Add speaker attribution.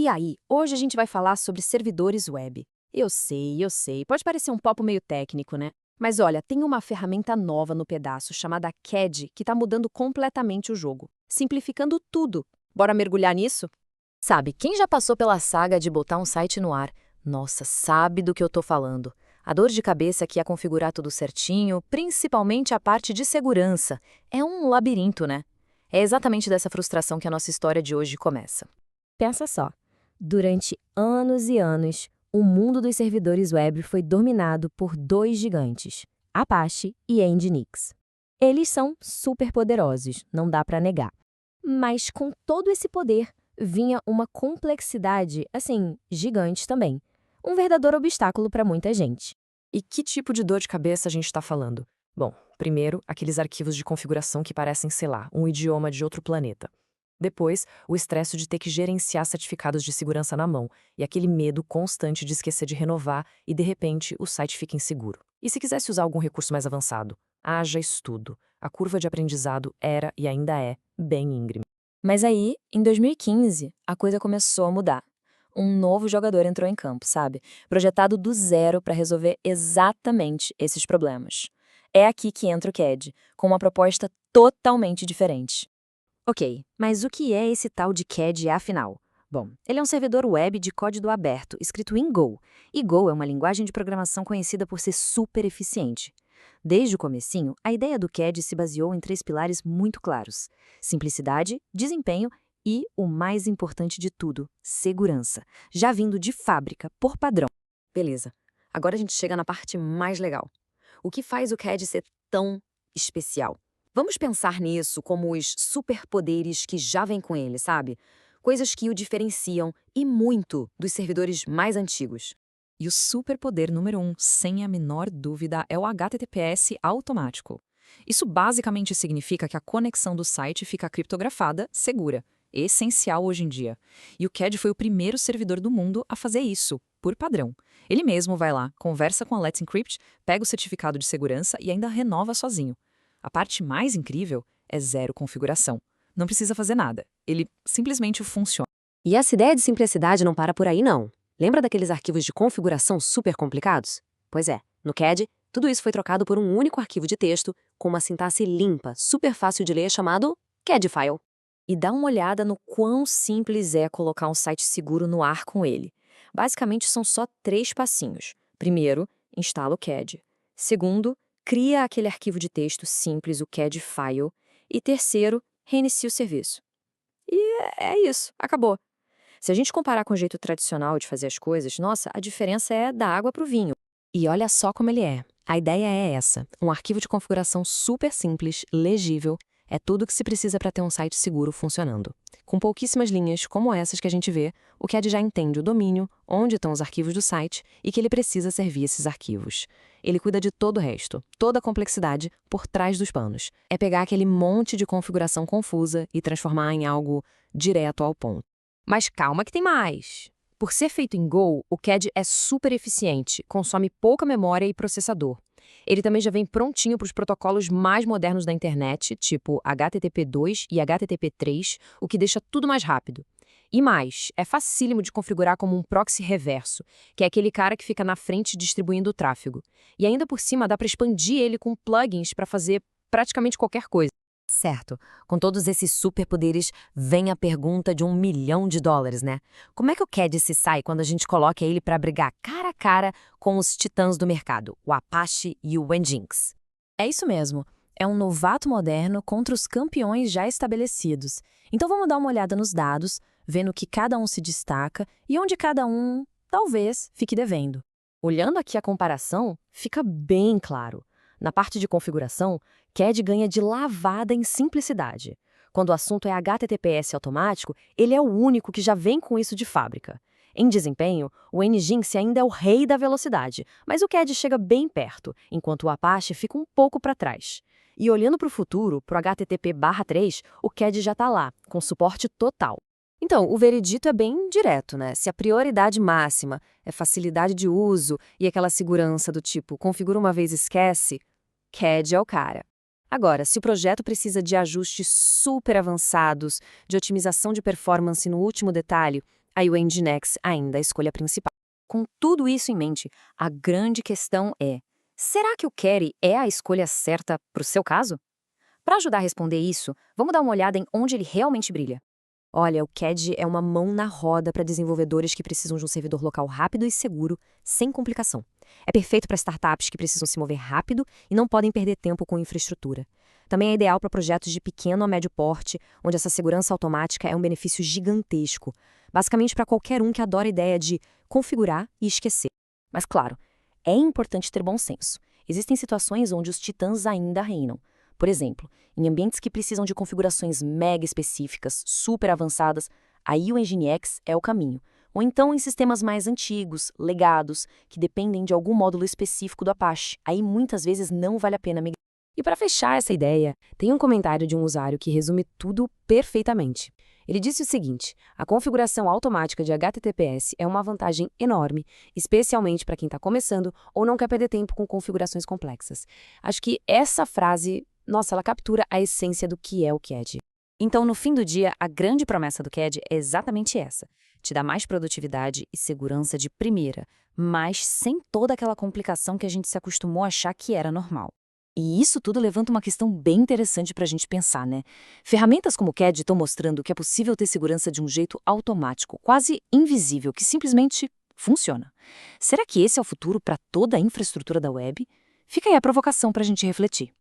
Speaker 1: E aí, hoje a gente vai falar sobre servidores web. Eu sei, pode parecer um papo meio técnico, né? Mas olha, tem uma ferramenta nova no pedaço chamada CAD que está mudando completamente o jogo, simplificando tudo. Bora mergulhar nisso? Sabe, quem já passou pela saga de botar um site no ar? Nossa, sabe do que eu tô falando. A dor de cabeça que é configurar tudo certinho, principalmente a parte de segurança. É um labirinto, né? É exatamente dessa frustração que a nossa história de hoje começa.
Speaker 2: Pensa só, durante anos e anos, o mundo dos servidores web foi dominado por dois gigantes, Apache e Nginx. Eles são super poderosos, não dá para negar. Mas com todo esse poder, vinha uma complexidade, assim, gigante também. Um verdadeiro obstáculo para muita gente.
Speaker 1: E que tipo de dor de cabeça a gente está falando? Bom, primeiro, aqueles arquivos de configuração que parecem, sei lá, um idioma de outro planeta. Depois, o estresse de ter que gerenciar certificados de segurança na mão e aquele medo constante de esquecer de renovar e, de repente, o site fica inseguro. E se quisesse usar algum recurso mais avançado? Haja estudo. A curva de aprendizado era e ainda é bem íngreme. Mas aí, em 2015, a coisa começou a mudar. Um novo jogador entrou em campo, sabe? Projetado do zero para resolver exatamente esses problemas. É aqui que entra o CAD, com uma proposta totalmente diferente. Ok, mas o que é esse tal de CAD afinal? Bom, ele é um servidor web de código aberto, escrito em Go. E Go é uma linguagem de programação conhecida por ser super eficiente. Desde o comecinho, a ideia do CAD se baseou em três pilares muito claros: simplicidade, desempenho e, o mais importante de tudo, segurança, já vindo de fábrica, por padrão. Beleza, agora a gente chega na parte mais legal. O que faz o CAD ser tão especial? Vamos pensar nisso como os superpoderes que já vêm com ele, sabe? Coisas que o diferenciam e muito dos servidores mais antigos. E o superpoder número 1, sem a menor dúvida, é o HTTPS automático. Isso basicamente significa que a conexão do site fica criptografada, segura. Essencial hoje em dia. E o CAD foi o primeiro servidor do mundo a fazer isso, por padrão. Ele mesmo vai lá, conversa com a Let's Encrypt, pega o certificado de segurança e ainda renova sozinho. A parte mais incrível é zero configuração. Não precisa fazer nada. Ele simplesmente funciona. E essa ideia de simplicidade não para por aí, não. Lembra daqueles arquivos de configuração super complicados? Pois é, no CAD, tudo isso foi trocado por um único arquivo de texto com uma sintaxe limpa, super fácil de ler, chamado CAD File. E dá uma olhada no quão simples é colocar um site seguro no ar com ele. Basicamente, são só 3 passinhos. Primeiro, instala o CAD. Segundo, cria aquele arquivo de texto simples, o CAD File. E terceiro, reinicia o serviço. E é isso, acabou. Se a gente comparar com o jeito tradicional de fazer as coisas, nossa, a diferença é da água para o vinho. E olha só como ele é. A ideia é essa: um arquivo de configuração super simples, legível, é tudo que se precisa para ter um site seguro funcionando. Com pouquíssimas linhas, como essas que a gente vê, o CAD já entende o domínio, onde estão os arquivos do site e que ele precisa servir esses arquivos. Ele cuida de todo o resto, toda a complexidade por trás dos panos. É pegar aquele monte de configuração confusa e transformar em algo direto ao ponto. Mas calma que tem mais! Por ser feito em Go, o CAD é super eficiente, consome pouca memória e processador. Ele também já vem prontinho para os protocolos mais modernos da internet, tipo HTTP2 e HTTP3, o que deixa tudo mais rápido. E mais, é facílimo de configurar como um proxy reverso, que é aquele cara que fica na frente distribuindo o tráfego. E ainda por cima dá para expandir ele com plugins para fazer praticamente qualquer coisa. Certo, com todos esses superpoderes, vem a pergunta de $1 milhão, né? Como é que o CAD se sai quando a gente coloca ele para brigar cara a cara com os titãs do mercado, o Apache e o Nginx? É isso mesmo, é um novato moderno contra os campeões já estabelecidos. Então vamos dar uma olhada nos dados, vendo que cada um se destaca e onde cada um, talvez, fique devendo. Olhando aqui a comparação, fica bem claro. Na parte de configuração, CAD ganha de lavada em simplicidade. Quando o assunto é HTTPS automático, ele é o único que já vem com isso de fábrica. Em desempenho, o Nginx ainda é o rei da velocidade, mas o CAD chega bem perto, enquanto o Apache fica um pouco para trás. E olhando para o futuro, para o HTTP/3, o CAD já está lá, com suporte total. Então, o veredito é bem direto, né? Se a prioridade máxima é facilidade de uso e aquela segurança do tipo configura uma vez e esquece, CAD é o cara. Agora, se o projeto precisa de ajustes super avançados, de otimização de performance no último detalhe,
Speaker 3: Aí o Nginx ainda é a escolha principal. Com tudo isso em mente, a grande questão é: será que o Query é a escolha certa para o seu caso? Para ajudar a responder isso, vamos dar uma olhada em onde ele realmente brilha.
Speaker 2: Olha, o CAD é uma mão na roda para desenvolvedores que precisam de um servidor local rápido e seguro, sem complicação. É perfeito para startups que precisam se mover rápido e não podem perder tempo com infraestrutura. Também é ideal para projetos de pequeno a médio porte, onde essa segurança automática é um benefício gigantesco. Basicamente para qualquer um que adora a ideia de configurar e esquecer. Mas claro, é importante ter bom senso. Existem situações onde os titãs ainda reinam. Por exemplo, em ambientes que precisam de configurações mega específicas, super avançadas, aí o Nginx é o caminho. Ou então em sistemas mais antigos, legados, que dependem de algum módulo específico do Apache. Aí muitas vezes não vale a pena migrar. E para fechar essa ideia, tem um comentário de um usuário que resume tudo perfeitamente. Ele disse o seguinte: a configuração automática de HTTPS é uma vantagem enorme, especialmente para quem está começando ou não quer perder tempo com configurações complexas. Acho que essa frase, nossa, ela captura a essência do que é o CAD.
Speaker 3: Então, no fim do dia, a grande promessa do CAD é exatamente essa: te dá mais produtividade e segurança de primeira, mas sem toda aquela complicação que a gente se acostumou a achar que era normal. E isso tudo levanta uma questão bem interessante para a gente pensar, né? Ferramentas como o CAD estão mostrando que é possível ter segurança de um jeito automático, quase invisível, que simplesmente funciona. Será que esse é o futuro para toda a infraestrutura da web? Fica aí a provocação para a gente refletir.